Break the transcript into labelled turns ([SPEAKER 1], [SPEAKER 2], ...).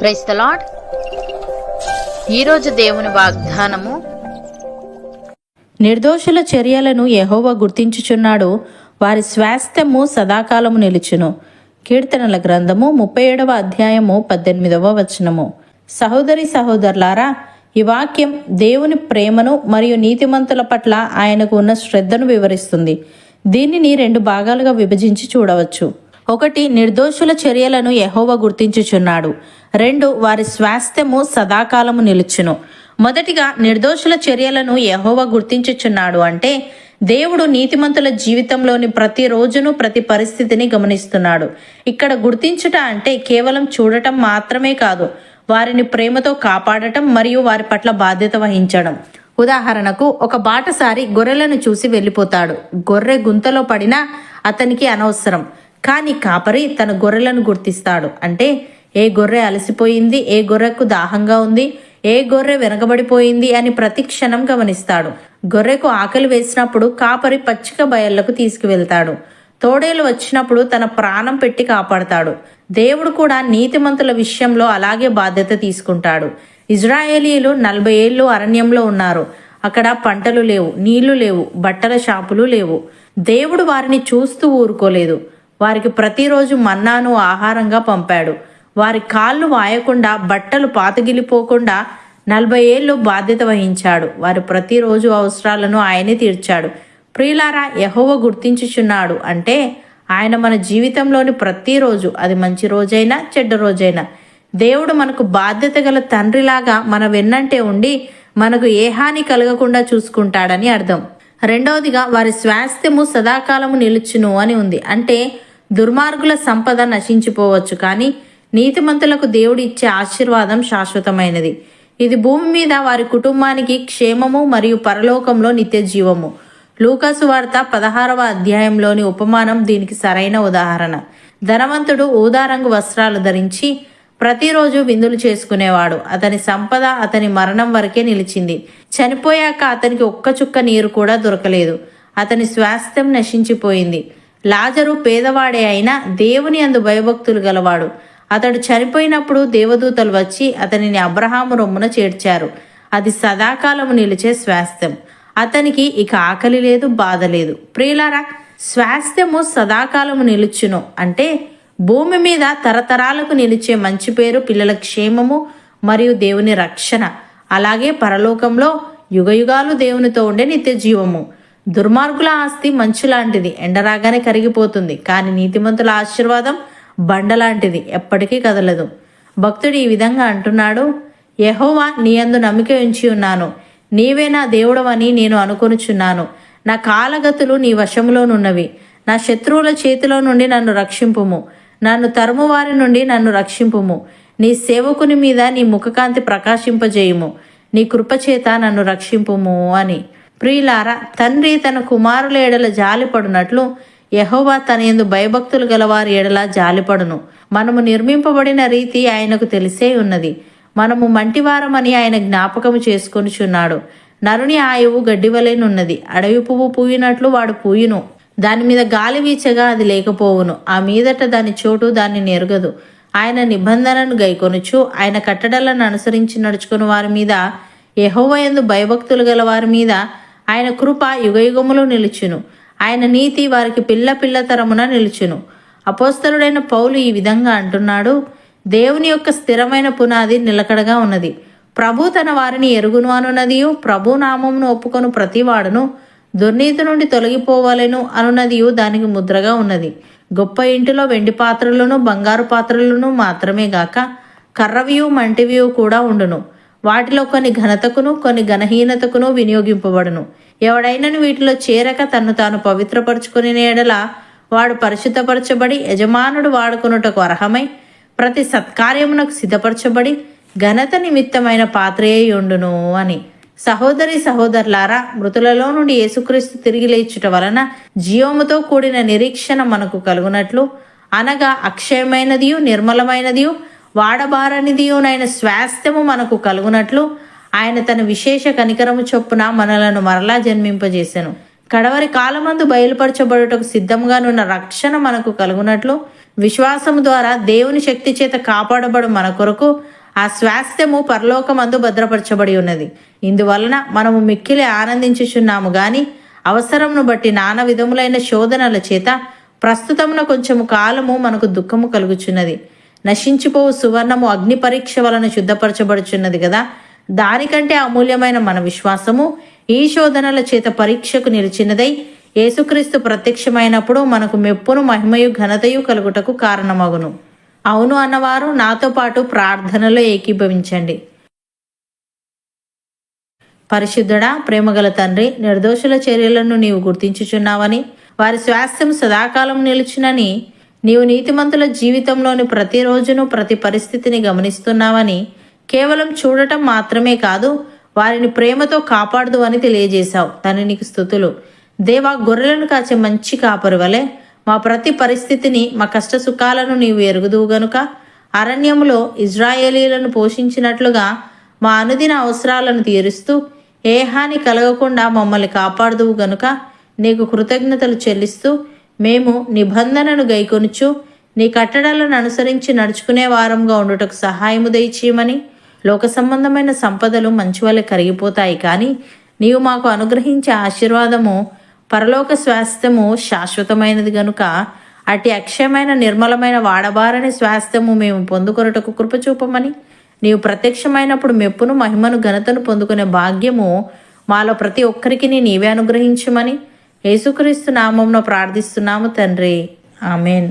[SPEAKER 1] Praise the lord. ఈరోజు దేవుని వాగ్దానము,
[SPEAKER 2] నిర్దోషుల చర్యలను యెహోవా గుర్తించుచున్నాడు, వారి స్వాస్థ్యము సదాకాలము నిలుచును. కీర్తనల గ్రంథము 37వ అధ్యాయము 18వ వచనము. సహోదరి సహోదరులారా, ఈ వాక్యం దేవుని ప్రేమను మరియు నీతిమంతుల పట్ల ఆయనకు ఉన్న శ్రద్ధను వివరిస్తుంది. దీనిని 2 భాగాలుగా విభజించి చూడవచ్చు. 1, నిర్దోషుల చర్యలను యెహోవా గుర్తించుచున్నాడు. 2, వారి స్వాస్థ్యము సదాకాలము నిలుచును. మొదటిగా, నిర్దోషుల చర్యలను యెహోవా గుర్తించుచున్నాడు అంటే దేవుడు నీతిమంతుల జీవితంలోని ప్రతి రోజును, ప్రతి పరిస్థితిని గమనిస్తున్నాడు. ఇక్కడ గుర్తించుట అంటే కేవలం చూడటం మాత్రమే కాదు, వారిని ప్రేమతో కాపాడటం మరియు వారి పట్ల బాధ్యత వహించడం. ఉదాహరణకు, ఒక బాటసారి గొర్రెలను చూసి వెళ్ళిపోతాడు. గొర్రె గుంతలో పడినా అతనికి అనవసరం, కానీ కాపరి తన గొర్రెలను గుర్తిస్తాడు. అంటే ఏ గొర్రె అలసిపోయింది, ఏ గొర్రెకు దాహంగా ఉంది, ఏ గొర్రె వెనకబడిపోయింది అని ప్రతి క్షణం గమనిస్తాడు. గొర్రెకు ఆకలి వేసినప్పుడు కాపరి పచ్చిక బయళ్లకు తీసుకువెళ్తాడు. తోడేలు వచ్చినప్పుడు తన ప్రాణం పెట్టి కాపాడతాడు. దేవుడు కూడా నీతిమంతుల విషయంలో అలాగే బాధ్యత తీసుకుంటాడు. ఇజ్రాయేలీలు 40 ఏళ్ళు అరణ్యంలో ఉన్నారు. అక్కడ పంటలు లేవు, నీళ్లు లేవు, బట్టల షాపులు లేవు. దేవుడు వారిని చూస్తూ ఊరుకోలేదు. వారికి ప్రతిరోజు మన్నాను ఆహారంగా పంపాడు. వారి కాళ్ళు వాయకుండా, బట్టలు పాతగిలిపోకుండా 40 ఏళ్ళు బాధ్యత వహించాడు. వారి ప్రతిరోజు అవసరాలను ఆయనే తీర్చాడు. ప్రియులారా, యెహోవా గుర్తించుచున్నాడు అంటే ఆయన మన జీవితంలోని ప్రతిరోజు, అది మంచి రోజైనా చెడ్డ రోజైనా, దేవుడు మనకు బాధ్యత గల తండ్రిలాగా మన వెన్నంటే ఉండి మనకు ఏ హాని కలగకుండా చూసుకుంటాడని అర్థం. 2వదిగా, వారి స్వాస్థ్యము సదాకాలము నిలుచును అని ఉంది. అంటే దుర్మార్గుల సంపద నశించిపోవచ్చు, కానీ నీతిమంతులకు దేవుడు ఇచ్చే ఆశీర్వాదం శాశ్వతమైనది. ఇది భూమి మీద వారి కుటుంబానికి క్షేమము మరియు పరలోకంలో నిత్య జీవము. లూకాసు వార్త 16వ అధ్యాయంలోని ఉపమానం దీనికి సరైన ఉదాహరణ. ధనవంతుడు ఊదా రంగు వస్త్రాలు ధరించి ప్రతిరోజు విందులు చేసుకునేవాడు. అతని సంపద అతని మరణం వరకే నిలిచింది. చనిపోయాక అతనికి ఒక్క చుక్క నీరు కూడా దొరకలేదు. అతని స్వాస్థ్యం నశించిపోయింది. లాజరు పేదవాడే అయినా దేవుని యందు భయభక్తులు గలవాడు. అతడు చనిపోయినప్పుడు దేవదూతలు వచ్చి అతనిని అబ్రహాము రొమ్మున చేర్చారు. అది సదాకాలము నిలిచే స్వాస్థ్యం. అతనికి ఇక ఆకలి లేదు, బాధ లేదు. ప్రియులారా, స్వాస్థ్యము సదాకాలము నిలుచును అంటే భూమి మీద తరతరాలకు నిలిచే మంచి పేరు, పిల్లల క్షేమము మరియు దేవుని రక్షణ. అలాగే పరలోకంలో యుగయుగాలు దేవునితో ఉండే నిత్య జీవము. దుర్మార్గుల ఆస్తి మంచు లాంటిది, ఎండరాగానే కరిగిపోతుంది. కానీ నీతిమంతుల ఆశీర్వాదం బండలాంటిది, ఎప్పటికీ కదలదు. భక్తుడు ఈ విధంగా అంటున్నాడు, యెహోవా, నీ యందు నమ్మిక ఉంచి ఉన్నాను. నీవే నా దేవుడవని నేను అనుకొనుచున్నాను. నా కాలగతులు నీ వశములోనున్నవి. నా శత్రువుల చేతిలో నుండి నన్ను రక్షింపుము. నన్ను తరుము వారి నుండి నన్ను రక్షింపుము. నీ సేవకుని మీద నీ ముఖకాంతి ప్రకాశింపజేయుము. నీ కృపచేత నన్ను రక్షింపుము అని. ప్రియులారా, తండ్రి తన కుమారుల ఎడల జాలిపడునట్లు యెహోవా తన యందు భయభక్తులు గలవారి ఎడల జాలిపడును. మనము నిర్మింపబడిన రీతి ఆయనకు తెలిసే ఉన్నది. మనము మంటివారమని ఆయన జ్ఞాపకము చేసుకొనుచున్నాడు. నరుని ఆయువు గడ్డివలెనున్నది. అడవి పువ్వు పూయినట్లు వాడు పూయును. దాని మీద గాలి వీచగా అది లేకపోవును. ఆ మీదట దాని చోటు దాన్ని నెరుగదు. ఆయన నిబంధనను గైకొనుచు ఆయన కట్టడలను అనుసరించి నడుచుకుని వారి మీద, యెహోవా యందు భయభక్తులు గల వారి మీద ఆయన కృప యుగయుగములు నిలుచును. ఆయన నీతి వారికి పిల్ల పిల్ల తరమున నిలుచును. అపోస్తలుడైన పౌలు ఈ విధంగా అంటున్నాడు, దేవుని యొక్క స్థిరమైన పునాది నిలకడగా ఉన్నది. ప్రభు తన వారిని ఎరుగును అనున్నదియు, ప్రభు నామమును ఒప్పుకొను ప్రతివాడును దుర్నీతి నుండి తొలగిపోవాలను అనున్నదియు దానికి ముద్రగా ఉన్నది. గొప్ప ఇంటిలో వెండి పాత్రలను, బంగారు పాత్రలను మాత్రమే గాక కర్రవియు మంటివియు కూడా ఉండును. వాటిలో కొన్ని ఘనతకును, కొన్ని ఘనహీనతకును వినియోగింపబడును. ఎవడైనను వీటిలో చేరక తన్ను తాను పవిత్రపరచుకుని ఎడల వాడు పరిశుద్ధపరచబడి యజమానుడు వాడుకొనుటకు అర్హమై ప్రతి సత్కార్యమునకు సిద్ధపరచబడి ఘనత నిమిత్తమైన పాత్రయే ఉండును అని. సహోదరి సహోదరులారా, మృతులలో నుండి యేసుక్రీస్తు తిరిగి లేచుట వలన జీవముతో కూడిన నిరీక్షణ మనకు కలుగునట్లు, అనగా అక్షయమైనదియు నిర్మలమైనదియు వాడబారనిదియునైన స్వాస్థ్యము మనకు కలుగునట్లు ఆయన తన విశేష కనికరము చొప్పున మనలను మరలా జన్మింపజేసెను. కడవరి కాలమందు బయలుపరచబడుటకు సిద్ధంగానున్న రక్షణ మనకు కలుగునట్లు విశ్వాసము ద్వారా దేవుని శక్తి చేత కాపాడబడు మన కొరకు ఆ స్వాస్థ్యము పరలోకమందు భద్రపరచబడి ఉన్నది. ఇందువలన మనము మిక్కిలి ఆనందించుచున్నాము గాని అవసరమును బట్టి నానా విధములైన శోధనల చేత ప్రస్తుతమున కొంచెము కాలము మనకు దుఃఖము కలుగుచున్నది. నశించిపోవు సువర్ణము అగ్ని పరీక్ష వలన శుద్ధపరచబడుచున్నది కదా. దానికంటే అమూల్యమైన మన విశ్వాసము ఈ శోధనల చేత పరీక్షకు నిలిచినదై యేసుక్రీస్తు ప్రత్యక్షమైనప్పుడు మనకు మెప్పును మహిమయు ఘనతయు కలుగుటకు కారణమగును. అవును అన్నవారు నాతో పాటు ప్రార్థనలో ఏకీభవించండి. పరిశుద్ధుడా, ప్రేమగల తండ్రి, నిర్దోషుల చర్యలను నీవు గుర్తించుచున్నావని, వారి స్వాస్థ్యం సదాకాలం నిలుచునని, నీవు నీతిమంతుల జీవితంలోని ప్రతిరోజును ప్రతి పరిస్థితిని గమనిస్తున్నావని, కేవలం చూడటం మాత్రమే కాదు వారిని ప్రేమతో కాపాడదు అని తెలియజేశావు. తండ్రి నీకు స్తుతులు. దేవా, గొర్రెలను కాచే మంచి కాపరి వలె మా ప్రతి పరిస్థితిని, మా కష్ట సుఖాలను నీవు ఎరుగుదువు గనుక అరణ్యములో ఇజ్రాయేలీలను పోషించినట్లుగా మా అనుదిన అవసరాలను తీరుస్తూ ఏ హాని కలగకుండా మమ్మల్ని కాపాడుదువు గనుక నీకు కృతజ్ఞతలు చెల్లిస్తూ మేము నిబంధనను గైకొనుచు నీ కట్టడలను అనుసరించి నడుచుకునే వారంగా ఉండుటకు సహాయము దయచేయమని. లోక సంబంధమైన సంపదలు మంచివలె కరిగిపోతాయి, కానీ నీవు మాకు అనుగ్రహించే ఆశీర్వాదము పరలోక స్వాస్థ్యము శాశ్వతమైనది గనుక అట్టి అక్షయమైన నిర్మలమైన వాడబారని స్వాస్థ్యము మేము పొందుకొనుటకు కృపచూపమని. నీవు ప్రత్యక్షమైనప్పుడు మెప్పును మహిమను ఘనతను పొందుకునే భాగ్యము మాలో ప్రతి ఒక్కరికి నీవే అనుగ్రహించమని యేసుక్రీస్తు నామమున ప్రార్థిస్తున్నాము తండ్రి. ఆమెన్.